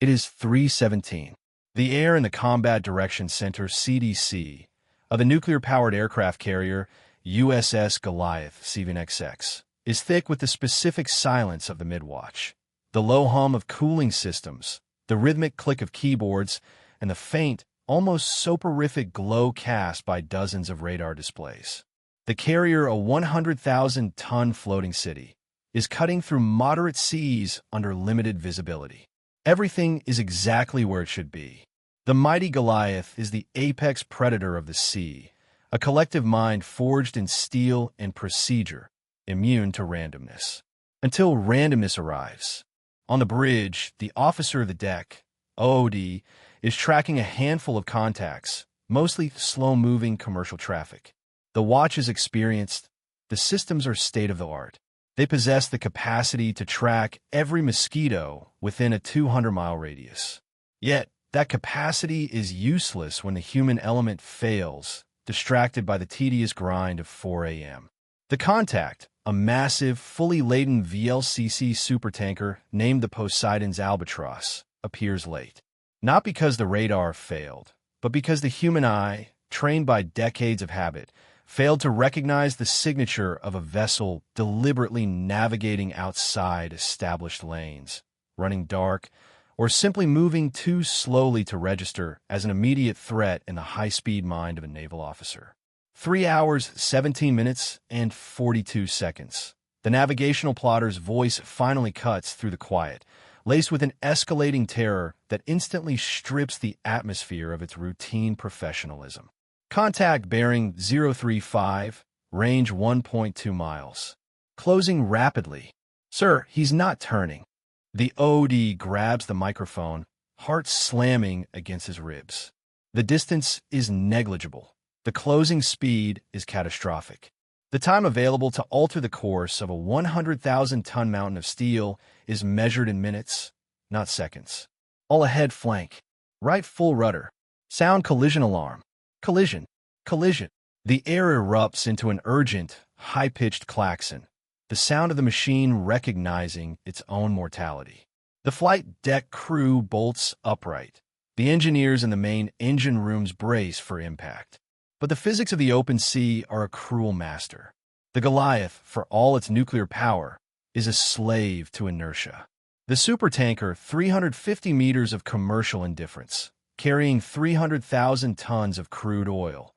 It is 3:17. The Air and the Combat Direction Center (CDC) of the nuclear-powered aircraft carrier USS Goliath CV-XX is thick with the specific silence of the midwatch. The low hum of cooling systems, the rhythmic click of keyboards, and the faint, almost soporific glow cast by dozens of radar displays. The carrier, a 100,000-ton floating city, is cutting through moderate seas under limited visibility. Everything is exactly where it should be. The mighty Goliath is the apex predator of the sea, a collective mind forged in steel and procedure, immune to randomness. Until randomness arrives. On the bridge, the officer of the deck, OOD, is tracking a handful of contacts, mostly slow-moving commercial traffic. The watch is experienced. The systems are state-of-the-art. They possess the capacity to track every mosquito within a 200-mile radius. Yet, that capacity is useless when the human element fails, distracted by the tedious grind of 4 a.m. The Contact, a massive, fully laden VLCC supertanker named the Poseidon's Albatross, appears late. Not because the radar failed, but because the human eye, trained by decades of habit, failed to recognize the signature of a vessel deliberately navigating outside established lanes, running dark, or simply moving too slowly to register as an immediate threat in the high-speed mind of a naval officer. 3 hours, 17 minutes, and 42 seconds. The navigational plotter's voice finally cuts through the quiet, laced with an escalating terror that instantly strips the atmosphere of its routine professionalism. Contact bearing 035, range 1.2 miles. Closing rapidly. Sir, he's not turning. The OD grabs the microphone, heart slamming against his ribs. The distance is negligible. The closing speed is catastrophic. The time available to alter the course of a 100,000-ton mountain of steel is measured in minutes, not seconds. All ahead flank. Right full rudder. Sound collision alarm. Collision. Collision. The air erupts into an urgent, high-pitched klaxon, the sound of the machine recognizing its own mortality. The flight deck crew bolts upright. The engineers in the main engine rooms brace for impact. But the physics of the open sea are a cruel master. The Goliath, for all its nuclear power, is a slave to inertia. The supertanker, 350 meters of commercial indifference, carrying 300,000 tons of crude oil,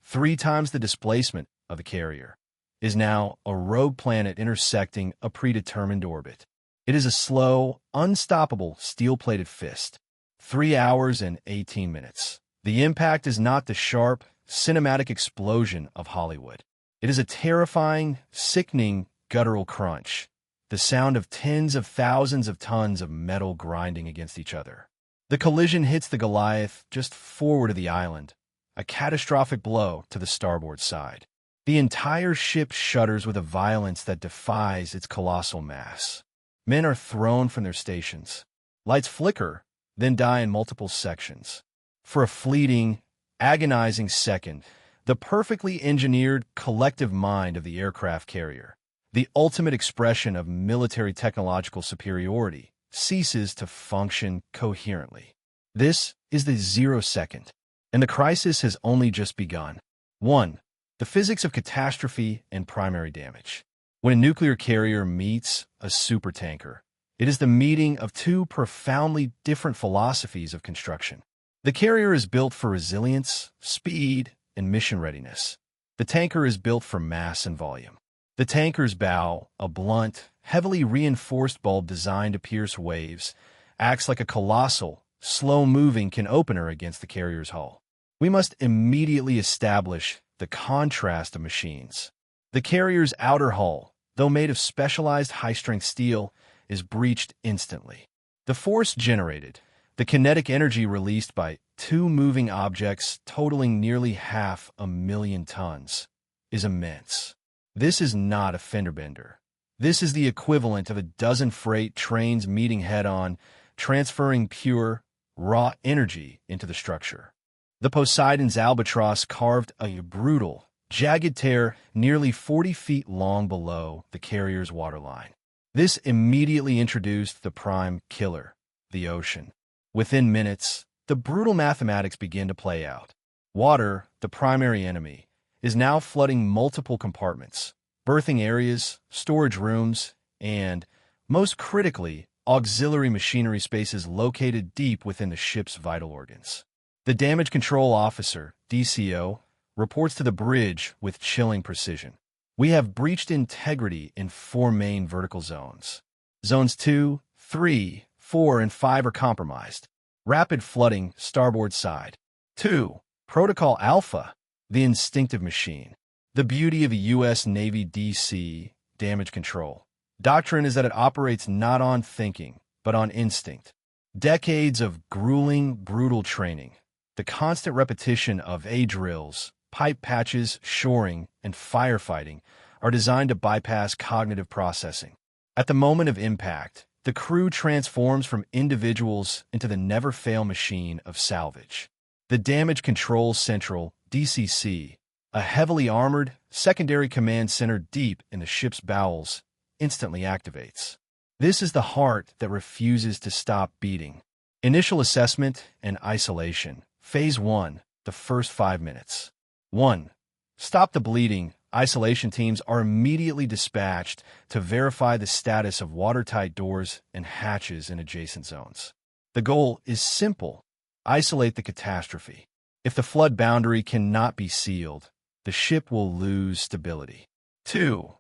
3 times the displacement of the carrier, is now a rogue planet intersecting a predetermined orbit. It is a slow, unstoppable steel-plated fist. 3 hours and 18 minutes. The impact is not the sharp, cinematic explosion of Hollywood. It is a terrifying, sickening, guttural crunch, the sound of tens of thousands of tons of metal grinding against each other. The collision hits the Goliath just forward of the island, a catastrophic blow to the starboard side. The entire ship shudders with a violence that defies its colossal mass. Men are thrown from their stations. Lights flicker, then die in multiple sections. For a fleeting, agonizing second, the perfectly engineered collective mind of the aircraft carrier, the ultimate expression of military technological superiority, ceases to function coherently. This is the 0 second, and the crisis has only just begun. 1. The physics of catastrophe and primary damage. When a nuclear carrier meets a supertanker, it is the meeting of 2 profoundly different philosophies of construction. The carrier is built for resilience, speed, and mission readiness. The tanker is built for mass and volume. The tanker's bow, a blunt, heavily reinforced bulb designed to pierce waves, acts like a colossal, slow-moving can-opener against the carrier's hull. We must immediately establish the contrast of machines. The carrier's outer hull, though made of specialized high-strength steel, is breached instantly. The force generated, the kinetic energy released by 2 moving objects totaling nearly 500,000 tons, is immense. This is not a fender bender. This is the equivalent of a dozen freight trains meeting head-on, transferring pure, raw energy into the structure. The Poseidon's Albatross carved a brutal, jagged tear nearly 40 feet long below the carrier's waterline. This immediately introduced the prime killer, the ocean. Within minutes, the brutal mathematics begin to play out. Water, the primary enemy, is now flooding multiple compartments, berthing areas, storage rooms, and, most critically, auxiliary machinery spaces located deep within the ship's vital organs. The Damage Control Officer, DCO, reports to the bridge with chilling precision. We have breached integrity in 4 main vertical zones. Zones 2, 3, 4, and 5 are compromised. Rapid flooding, starboard side. 2. Protocol Alpha, the instinctive machine. The beauty of a U.S. Navy DC, damage control, doctrine is that it operates not on thinking, but on instinct. Decades of grueling, brutal training, the constant repetition of drills, pipe patches, shoring, and firefighting are designed to bypass cognitive processing. At the moment of impact, the crew transforms from individuals into the never-fail machine of salvage. The Damage Control Central, DCC, a heavily armored, secondary command center deep in the ship's bowels, instantly activates. This is the heart that refuses to stop beating. Initial assessment and isolation. Phase 1, the first 5 minutes. 1. Stop the bleeding. Isolation teams are immediately dispatched to verify the status of watertight doors and hatches in adjacent zones. The goal is simple: isolate the catastrophe. If the flood boundary cannot be sealed, the ship will lose stability. 2.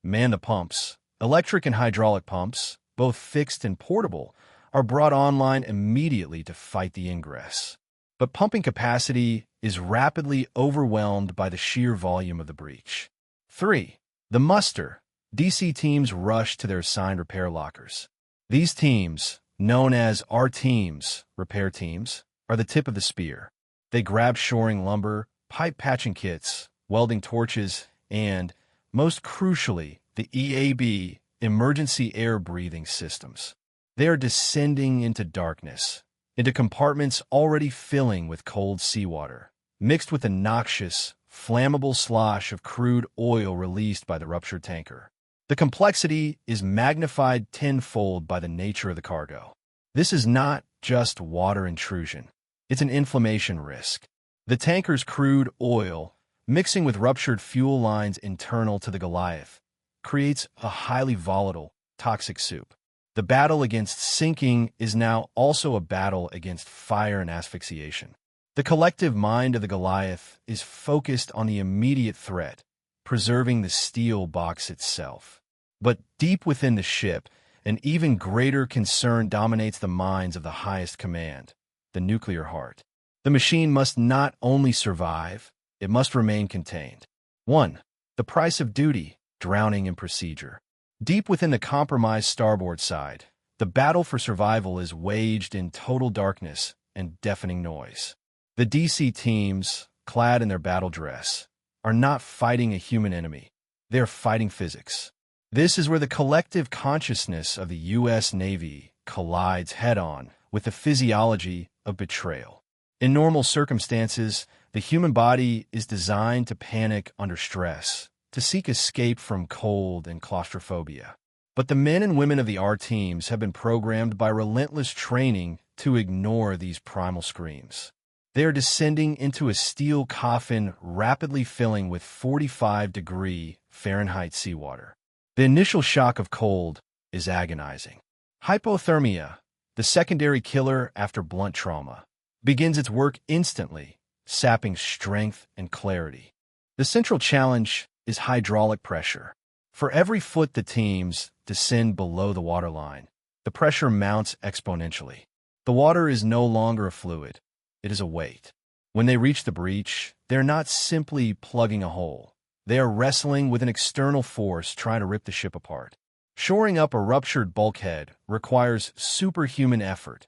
Man the pumps. Electric and hydraulic pumps, both fixed and portable, are brought online immediately to fight the ingress. But pumping capacity is rapidly overwhelmed by the sheer volume of the breach. 3. The muster. DC teams rush to their assigned repair lockers. These teams, known as R teams, repair teams, are the tip of the spear. They grab shoring lumber, pipe patching kits, welding torches, and, most crucially, the EAB, emergency air breathing systems. They are descending into darkness, into compartments already filling with cold seawater, mixed with the noxious, flammable slosh of crude oil released by the ruptured tanker. The complexity is magnified tenfold by the nature of the cargo. This is not just water intrusion. It's an inflammation risk. The tanker's crude oil, mixing with ruptured fuel lines internal to the Goliath, creates a highly volatile, toxic soup. The battle against sinking is now also a battle against fire and asphyxiation. The collective mind of the Goliath is focused on the immediate threat, preserving the steel box itself. But deep within the ship, an even greater concern dominates the minds of the highest command, the nuclear heart. The machine must not only survive, it must remain contained. 1. The price of duty, drowning in procedure. Deep within the compromised starboard side, the battle for survival is waged in total darkness and deafening noise. The DC teams, clad in their battle dress, are not fighting a human enemy. They are fighting physics. This is where the collective consciousness of the U.S. Navy collides head-on with the physiology of betrayal. In normal circumstances, the human body is designed to panic under stress, to seek escape from cold and claustrophobia. But the men and women of the R teams have been programmed by relentless training to ignore these primal screams. They are descending into a steel coffin rapidly filling with 45-degree Fahrenheit seawater. The initial shock of cold is agonizing. Hypothermia, the secondary killer after blunt trauma, begins its work instantly, sapping strength and clarity. The central challenge is hydraulic pressure. For every foot the teams descend below the waterline, the pressure mounts exponentially. The water is no longer a fluid. It is a weight. When they reach the breach, they're not simply plugging a hole. They are wrestling with an external force trying to rip the ship apart. Shoring up a ruptured bulkhead requires superhuman effort,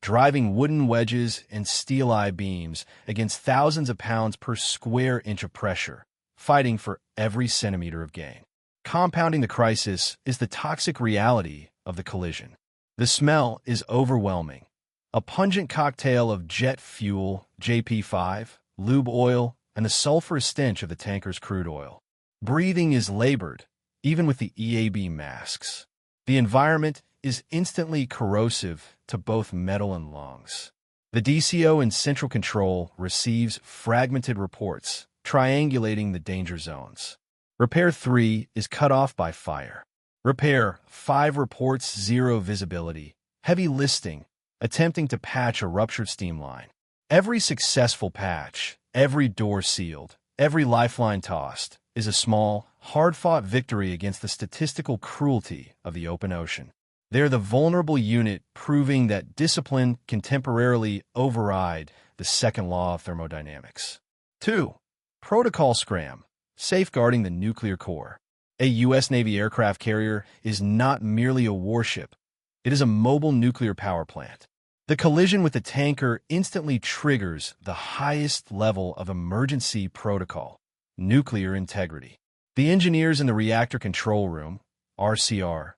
driving wooden wedges and steel I-beams against thousands of pounds per square inch of pressure, fighting for every centimeter of gain. Compounding the crisis is the toxic reality of the collision. The smell is overwhelming. A pungent cocktail of jet fuel, JP5, lube oil, and the sulfurous stench of the tanker's crude oil. Breathing is labored, even with the EAB masks. The environment is instantly corrosive to both metal and lungs. The DCO in central control receives fragmented reports, triangulating the danger zones. Repair 3 is cut off by fire. Repair 5 reports zero visibility, heavy listing, attempting to patch a ruptured steam line. Every successful patch, every door sealed, every lifeline tossed, is a small, hard-fought victory against the statistical cruelty of the open ocean. They're the vulnerable unit proving that discipline can temporarily override the second law of thermodynamics. 2. Protocol Scram, safeguarding the nuclear core. A U.S. Navy aircraft carrier is not merely a warship. It is a mobile nuclear power plant. The collision with the tanker instantly triggers the highest level of emergency protocol, nuclear integrity. The engineers in the reactor control room, RCR,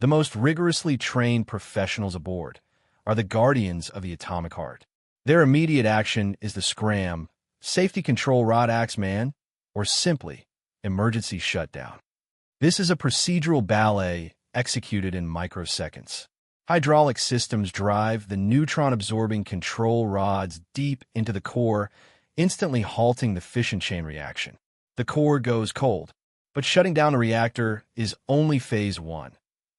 the most rigorously trained professionals aboard, are the guardians of the atomic heart. Their immediate action is the scram, safety control rod axe man, or simply emergency shutdown. This is a procedural ballet executed in microseconds. Hydraulic systems drive the neutron-absorbing control rods deep into the core, instantly halting the fission chain reaction. The core goes cold, but shutting down the reactor is only Phase 1.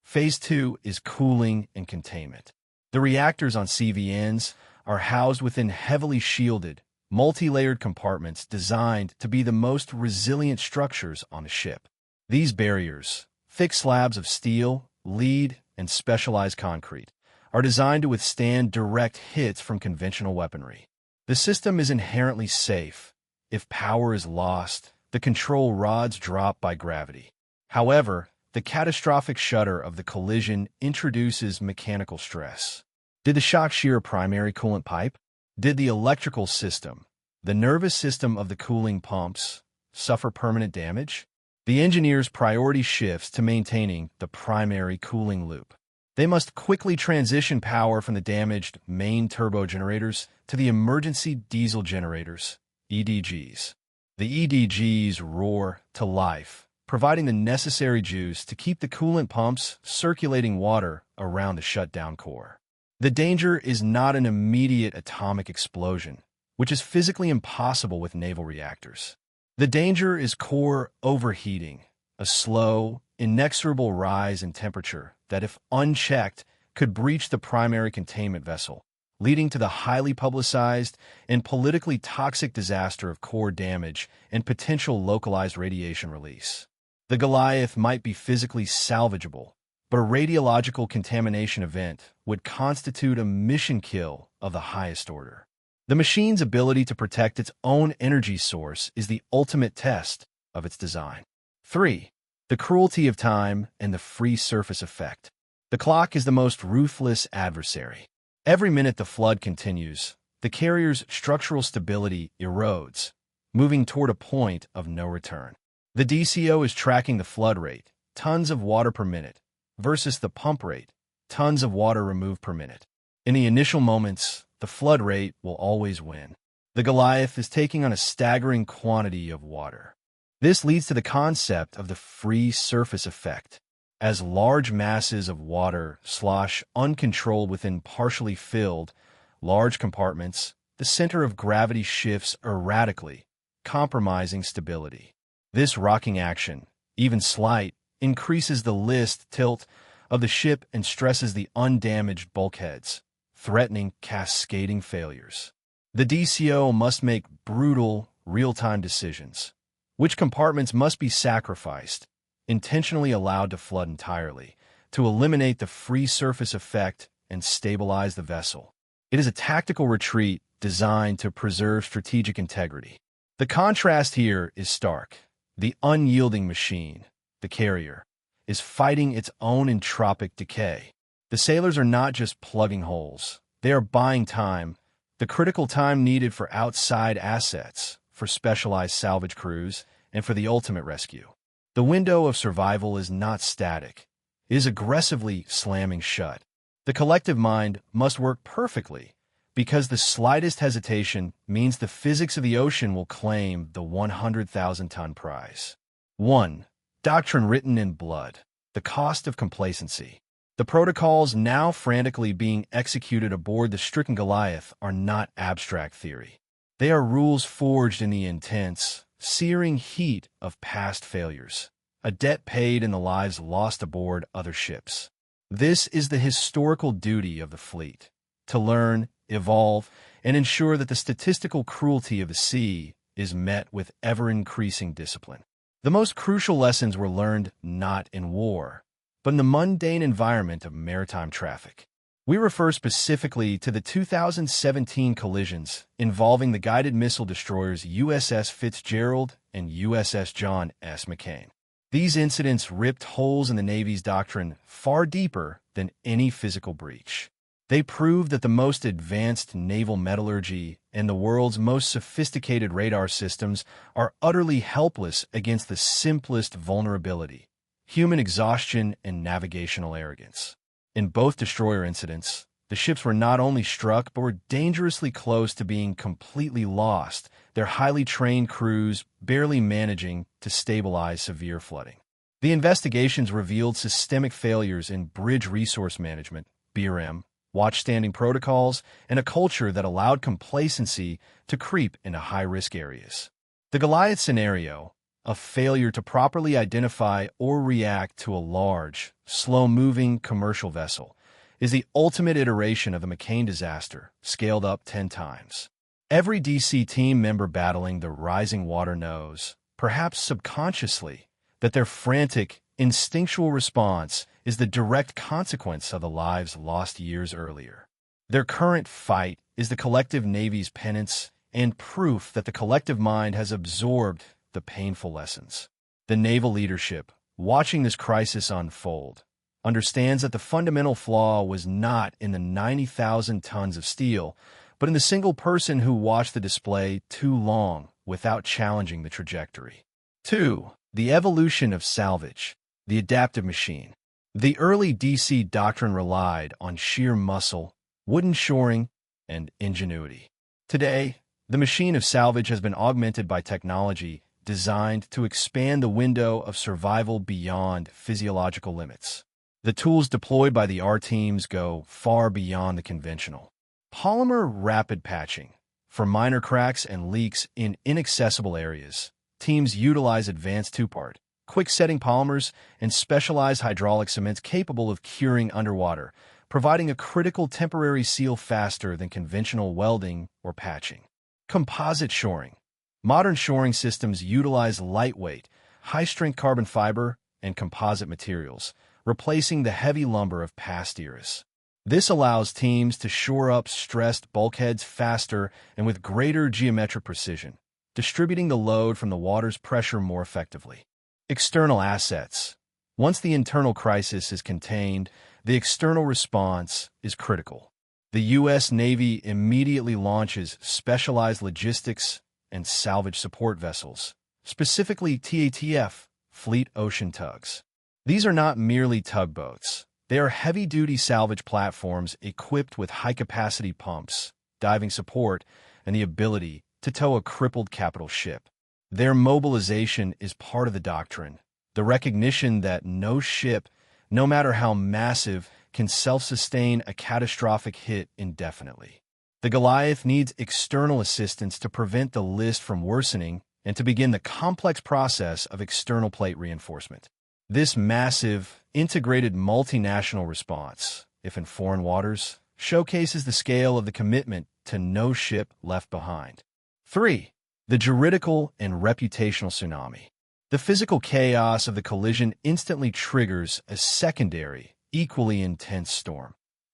Phase 2 is cooling and containment. The reactors on CVNs are housed within heavily shielded, multi-layered compartments designed to be the most resilient structures on a ship. These barriers, thick slabs of steel, lead, and specialized concrete, are designed to withstand direct hits from conventional weaponry. The system is inherently safe. If power is lost, the control rods drop by gravity. However, the catastrophic shudder of the collision introduces mechanical stress. Did the shock shear a primary coolant pipe? Did the electrical system, the nervous system of the cooling pumps, suffer permanent damage? The engineer's priority shifts to maintaining the primary cooling loop. They must quickly transition power from the damaged main turbo generators to the emergency diesel generators, EDGs. The EDGs roar to life, providing the necessary juice to keep the coolant pumps circulating water around the shutdown core. The danger is not an immediate atomic explosion, which is physically impossible with naval reactors. The danger is core overheating, a slow, inexorable rise in temperature that, if unchecked, could breach the primary containment vessel, leading to the highly publicized and politically toxic disaster of core damage and potential localized radiation release. The Goliath might be physically salvageable, but a radiological contamination event would constitute a mission kill of the highest order. The machine's ability to protect its own energy source is the ultimate test of its design. 3. The cruelty of time and the free surface effect. The clock is the most ruthless adversary. Every minute the flood continues, the carrier's structural stability erodes, moving toward a point of no return. The DCO is tracking the flood rate, tons of water per minute, versus the pump rate, tons of water removed per minute. In the initial moments, the flood rate will always win. The Goliath is taking on a staggering quantity of water. This leads to the concept of the free surface effect. As large masses of water slosh uncontrolled within partially filled, large compartments, the center of gravity shifts erratically, compromising stability. This rocking action, even slight, increases the list tilt of the ship and stresses the undamaged bulkheads, threatening cascading failures. The DCO must make brutal, real-time decisions. Which compartments must be sacrificed, intentionally allowed to flood entirely, to eliminate the free surface effect and stabilize the vessel. It is a tactical retreat designed to preserve strategic integrity. The contrast here is stark. The unyielding machine, the carrier, is fighting its own entropic decay. The sailors are not just plugging holes. They are buying time, the critical time needed for outside assets, for specialized salvage crews, and for the ultimate rescue. The window of survival is not static. It is aggressively slamming shut. The collective mind must work perfectly, because the slightest hesitation means the physics of the ocean will claim the 100,000-ton prize. 1. Doctrine written in blood. The cost of complacency. The protocols now frantically being executed aboard the stricken Goliath are not abstract theory. They are rules forged in the intense, searing heat of past failures, a debt paid in the lives lost aboard other ships. This is the historical duty of the fleet, to learn, evolve, and ensure that the statistical cruelty of the sea is met with ever-increasing discipline. The most crucial lessons were learned not in war, but in the mundane environment of maritime traffic. We refer specifically to the 2017 collisions involving the guided missile destroyers USS Fitzgerald and USS John S. McCain. These incidents ripped holes in the Navy's doctrine far deeper than any physical breach. They proved that the most advanced naval metallurgy and the world's most sophisticated radar systems are utterly helpless against the simplest vulnerability: human exhaustion and navigational arrogance. In both destroyer incidents, the ships were not only struck but were dangerously close to being completely lost, their highly trained crews barely managing to stabilize severe flooding. The investigations revealed systemic failures in bridge resource management, BRM, watchstanding protocols, and a culture that allowed complacency to creep into high-risk areas. The Goliath scenario, a failure to properly identify or react to a large, slow-moving commercial vessel, is the ultimate iteration of the McCain disaster, scaled up 10 times. Every DC team member battling the rising water knows, perhaps subconsciously, that their frantic, instinctual response is the direct consequence of the lives lost years earlier. Their current fight is the collective Navy's penance and proof that the collective mind has absorbed the painful lessons. The naval leadership, watching this crisis unfold, understands that the fundamental flaw was not in the 90,000 tons of steel, but in the single person who watched the display too long without challenging the trajectory. 2. The evolution of salvage, the adaptive machine. The early DC doctrine relied on sheer muscle, wooden shoring, and ingenuity. Today, the machine of salvage has been augmented by technology designed to expand the window of survival beyond physiological limits. The tools deployed by the R teams go far beyond the conventional. Polymer rapid patching. For minor cracks and leaks in inaccessible areas, teams utilize advanced two-part, quick-setting polymers and specialized hydraulic cements capable of curing underwater, providing a critical temporary seal faster than conventional welding or patching. Composite shoring. Modern shoring systems utilize lightweight, high-strength carbon fiber and composite materials, replacing the heavy lumber of past eras. This allows teams to shore up stressed bulkheads faster and with greater geometric precision, distributing the load from the water's pressure more effectively. External assets. Once the internal crisis is contained, the external response is critical. The U.S. Navy immediately launches specialized logistics and salvage support vessels, specifically TATF, Fleet Ocean Tugs. These are not merely tugboats. They are heavy-duty salvage platforms equipped with high-capacity pumps, diving support, and the ability to tow a crippled capital ship. Their mobilization is part of the doctrine, the recognition that no ship, no matter how massive, can self-sustain a catastrophic hit indefinitely. The Goliath needs external assistance to prevent the list from worsening and to begin the complex process of external plate reinforcement. This massive, integrated multinational response, if in foreign waters, showcases the scale of the commitment to no ship left behind. 3. The juridical and reputational tsunami. The physical chaos of the collision instantly triggers a secondary, equally intense storm: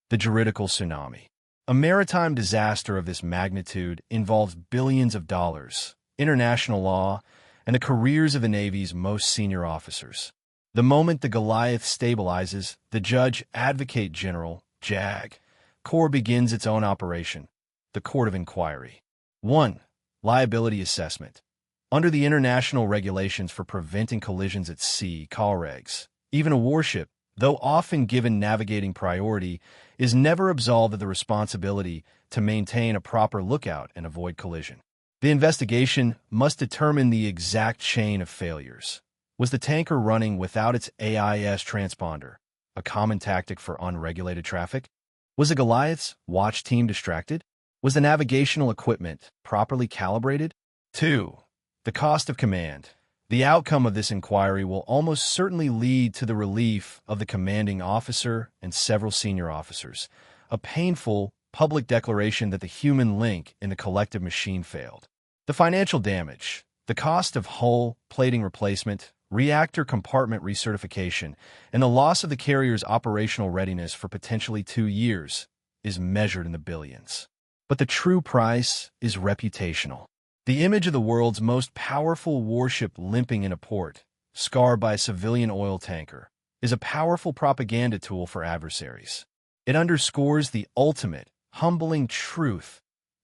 the juridical tsunami. A maritime disaster of this magnitude involves billions of dollars, international law, and the careers of the Navy's most senior officers. The moment the Goliath stabilizes, the Judge Advocate General, JAG, Corps begins its own operation, the Court of Inquiry. 1. Liability assessment. Under the international regulations for preventing collisions at sea, COLREGs, even a warship, though often given navigating priority, is never absolved of the responsibility to maintain a proper lookout and avoid collision. The investigation must determine the exact chain of failures. Was the tanker running without its AIS transponder? a common tactic for unregulated traffic? Was the Goliath's watch team distracted? Was the navigational equipment properly calibrated? 2. The cost of command. The outcome of this inquiry will almost certainly lead to the relief of the commanding officer and several senior officers, a painful public declaration that the human link in the collective machine failed. The financial damage. The cost of hull, plating replacement, reactor compartment recertification, and the loss of the carrier's operational readiness for potentially 2 years is measured in the billions. But the true price is reputational. The image of the world's most powerful warship limping in a port, scarred by a civilian oil tanker, is a powerful propaganda tool for adversaries. It underscores the ultimate, humbling truth.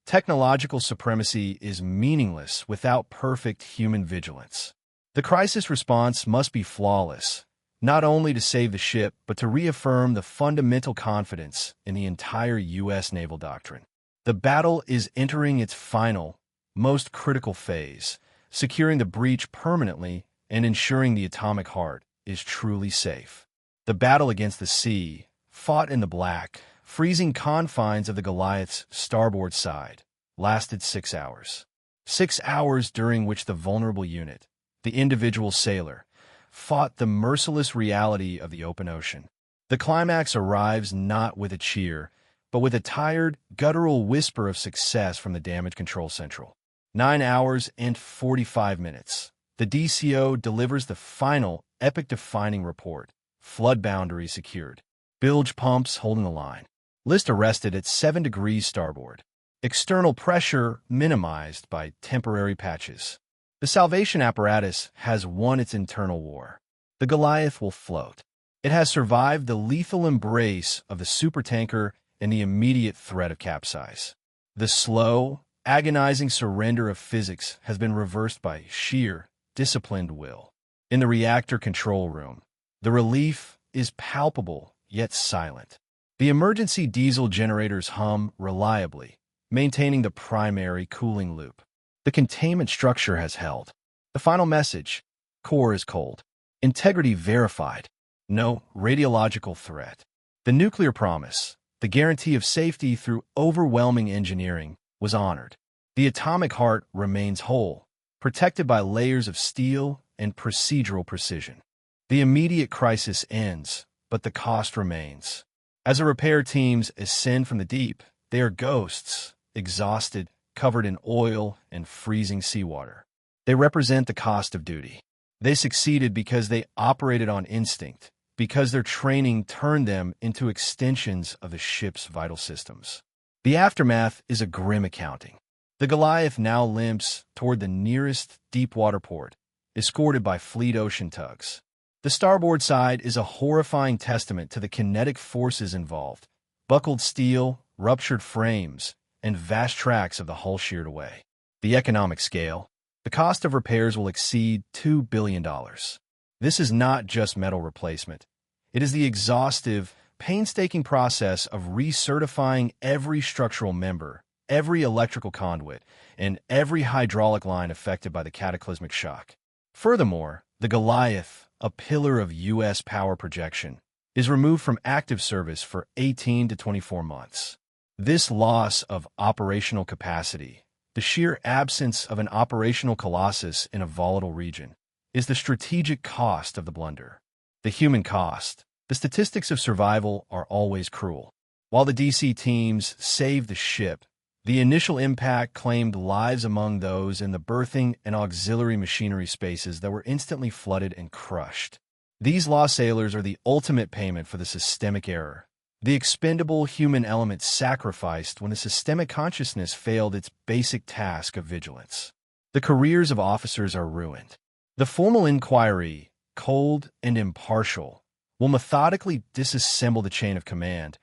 Technological supremacy is meaningless without perfect human vigilance. The crisis response must be flawless, not only to save the ship, but to reaffirm the fundamental confidence in the entire U.S. naval doctrine. The battle is entering its final, most critical phase, securing the breach permanently and ensuring the atomic heart is truly safe. The battle against the sea, fought in the black, freezing confines of the Goliath's starboard side, lasted 6 hours. 6 hours during which the vulnerable unit, the individual sailor, fought the merciless reality of the open ocean. The climax arrives not with a cheer, but with a tired, guttural whisper of success from the damage control central. 9 hours and 45 minutes. The DCO delivers the final, epic-defining report. Flood boundary secured. Bilge pumps holding the line. List arrested at 7 degrees starboard. External pressure minimized by temporary patches. The salvation apparatus has won its internal war. The Goliath will float. It has survived the lethal embrace of the supertanker and the immediate threat of capsize. The slow, agonizing surrender of physics has been reversed by sheer, disciplined will. In the reactor control room, the relief is palpable yet silent. The emergency diesel generators hum reliably, maintaining the primary cooling loop. The containment structure has held. The final message: core is cold. Integrity verified. No radiological threat. The nuclear promise, the guarantee of safety through overwhelming engineering, was honored. The atomic heart remains whole, protected by layers of steel and procedural precision. The immediate crisis ends, but the cost remains. As the repair teams ascend from the deep, they are ghosts, exhausted, covered in oil and freezing seawater. They represent the cost of duty. They succeeded because they operated on instinct, because their training turned them into extensions of the ship's vital systems. The aftermath is a grim accounting. The Goliath now limps toward the nearest deep-water port, escorted by fleet ocean tugs. The starboard side is a horrifying testament to the kinetic forces involved: buckled steel, ruptured frames, and vast tracts of the hull sheared away. The economic scale: the cost of repairs will exceed $2 billion. This is not just metal replacement. It is the exhaustive, painstaking process of recertifying every structural member, every electrical conduit, and every hydraulic line affected by the cataclysmic shock. Furthermore, the Goliath, a pillar of U.S. power projection, is removed from active service for 18 to 24 months. This loss of operational capacity, the sheer absence of an operational colossus in a volatile region, is the strategic cost of the blunder. The human cost. The statistics of survival are always cruel. While the DC teams saved the ship, the initial impact claimed lives among those in the berthing and auxiliary machinery spaces that were instantly flooded and crushed. These lost sailors are the ultimate payment for the systemic error, the expendable human element sacrificed when the systemic consciousness failed its basic task of vigilance. The careers of officers are ruined. The formal inquiry, cold and impartial, will methodically disassemble the chain of command,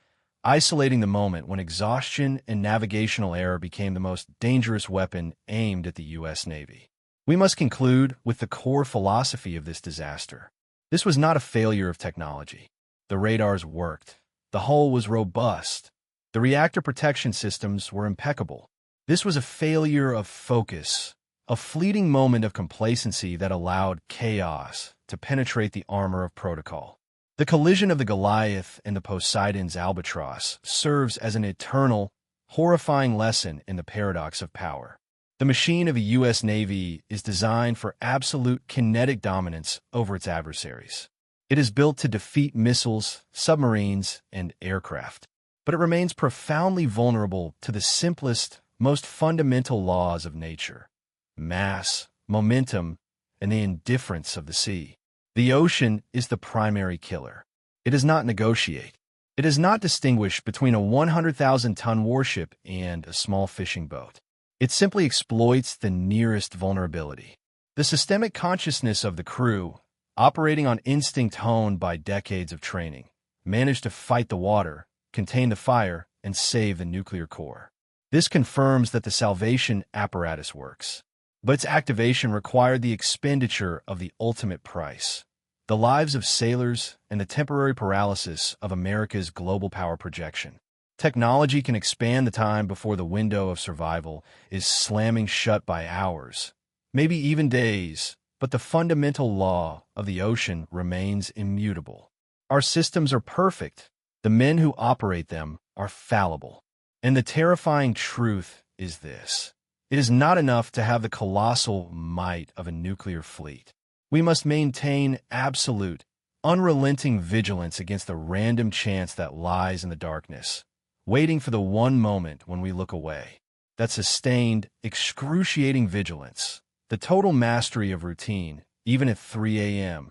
isolating the moment when exhaustion and navigational error became the most dangerous weapon aimed at the U.S. Navy. We must conclude with the core philosophy of this disaster. This was not a failure of technology. The radars worked. The hull was robust. The reactor protection systems were impeccable. This was a failure of focus, a fleeting moment of complacency that allowed chaos to penetrate the armor of protocol. The collision of the Goliath and the Poseidon's albatross serves as an eternal, horrifying lesson in the paradox of power. The machine of the U.S. Navy is designed for absolute kinetic dominance over its adversaries. It is built to defeat missiles, submarines, and aircraft, but it remains profoundly vulnerable to the simplest, most fundamental laws of nature: mass, momentum, and the indifference of the sea. The ocean is the primary killer. It does not negotiate. It does not distinguish between a 100,000-ton warship and a small fishing boat. It simply exploits the nearest vulnerability. The systemic consciousness of the crew, operating on instinct honed by decades of training, managed to fight the water, contain the fire, and save the nuclear core. This confirms that the salvation apparatus works. But its activation required the expenditure of the ultimate price: the lives of sailors and the temporary paralysis of America's global power projection. Technology can expand the time before the window of survival is slamming shut by hours, maybe even days, but the fundamental law of the ocean remains immutable. Our systems are perfect. The men who operate them are fallible. And the terrifying truth is this: it is not enough to have the colossal might of a nuclear fleet. We must maintain absolute, unrelenting vigilance against the random chance that lies in the darkness, waiting for the one moment when we look away. That sustained, excruciating vigilance, the total mastery of routine, even at 3 a.m.,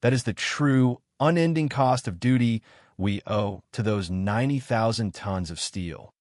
that is the true, unending cost of duty we owe to those 90,000 tons of steel